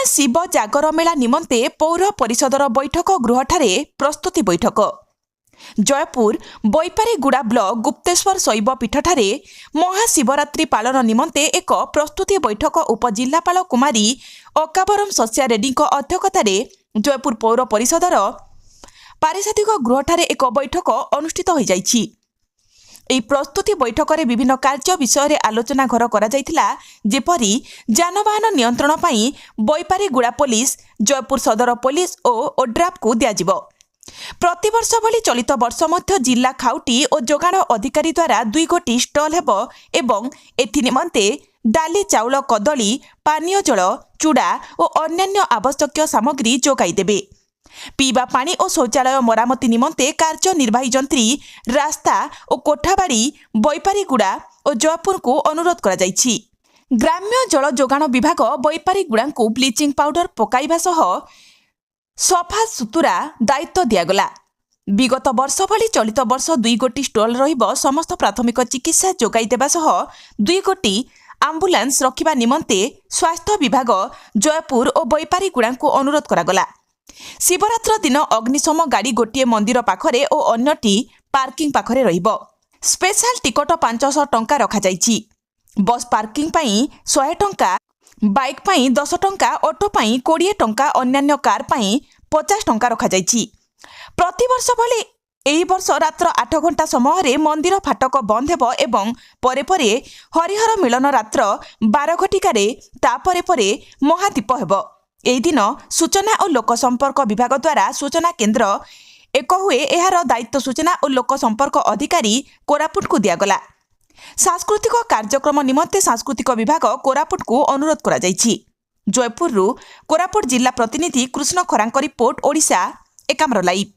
महाशिव जागर मेला निमंते पौर परिषदर बैठक गृहठारे प्रस्तुति बैठक। जयपुर बैपारीगुड़ा ब्लॉक गुप्तेश्वर शैव पीठठारे महाशिवरात्रि पालन निमंते एक प्रस्तुति बैठक उपजिल्लापाल कुमारी अकाबरम सस्या रेड्डी अध्यक्षतार जयपुर पौर परिषदर पारिषदिक गृहठारे एक बैठक अनुष्ठित हो जाइछि। ଏହି ପ୍ରସ୍ତୁତି ବୈଠକରେ ବିଭିନ୍ନ କାର୍ଯ୍ୟ ବିଷୟରେ ଆଲୋଚନା ଘର କରାଯାଇଥିଲା। ଯେପରି ଯାନବାହନ ନିୟନ୍ତ୍ରଣ ପାଇଁ ବୈପାରୀଗୁଡ଼ା ପୋଲିସ, ଜୟପୁର ସଦର ପୋଲିସ ଓ ଓଡ୍ରାଫ୍କୁ ଦିଆଯିବ। ପ୍ରତିବର୍ଷ ଭଳି ଚଳିତ ବର୍ଷ ମଧ୍ୟ ଜିଲ୍ଲା ଖାଉଟି ଓ ଯୋଗାଣ ଅଧିକାରୀ ଦ୍ୱାରା 2 ଗୋଟି ଷ୍ଟଲ୍ ହେବ ଏବଂ ଏଥି ନିମନ୍ତେ ଡାଲି, ଚାଉଳ, କଦଳୀ, ପାନୀୟ ଜଳ, ଚୁଡ଼ା ଓ ଅନ୍ୟାନ୍ୟ ଆବଶ୍ୟକୀୟ ସାମଗ୍ରୀ ଯୋଗାଇ ଦେବେ। पीवा पानी और शौचालय मरामती निमंते कार्यनिर्वाही जंत्री रास्ता और कोठाबाड़ी बैपारीगुड़ा और जयपुर को अनुरोध करा जाइछि। ग्राम्य जल जोगाण विभाग बैपारीगुड़ा को ब्लीचिंग पाउडर पकाइबा सह सफा सुतुरा दायित्व दियागला। विगत वर्ष भली चलित वर्ष 2 गोटी स्टॉल रहिबो। समस्त प्राथमिक चिकित्सा जोगाई देबा सह 2 गोटी आम्बुलांस रखिबा निमंते स्वास्थ्य विभाग जयपुर और बैपारीगुड़ा को अनुरोध करागला। शिवरात्र दिन अग्निशम गाड़ी गोटे मंदिर पाखरे और अन्यटी पार्किंग पाखरे रहिबो। स्पेशल टिकट 500 टंका रखा जाइछि। बस पार्किंग पई 100 टंका, बाइक पई 10 टंका, ऑटो पई 20 टंका, अन्यान्य कार पई 50 टंका रखा जाइछि। प्रतिवर्ष भली एही वर्ष रात्र 8 घंटा समय मंदिर फाटक बंद हेबो एवं परे परे हरिहर मिलन रात्र 12 घटिकारे तापरे परे महादीप हेबो। एही दिन सूचना और लोक संपर्क विभाग द्वारा सूचना केन्द्र एक हुए। एहार दायित्व सूचना और लोक संपर्क अधिकारी कोरापुट को दियागला। सांस्कृतिक कार्यक्रम निमंते सांस्कृतिक विभाग कोरापुट को अनुरोध करा जाइछि। जयपुर कोरापुट जिला प्रतिनिधि कृष्ण खरांक रिपोर्ट, ओडिशा एकाम्र लाइव।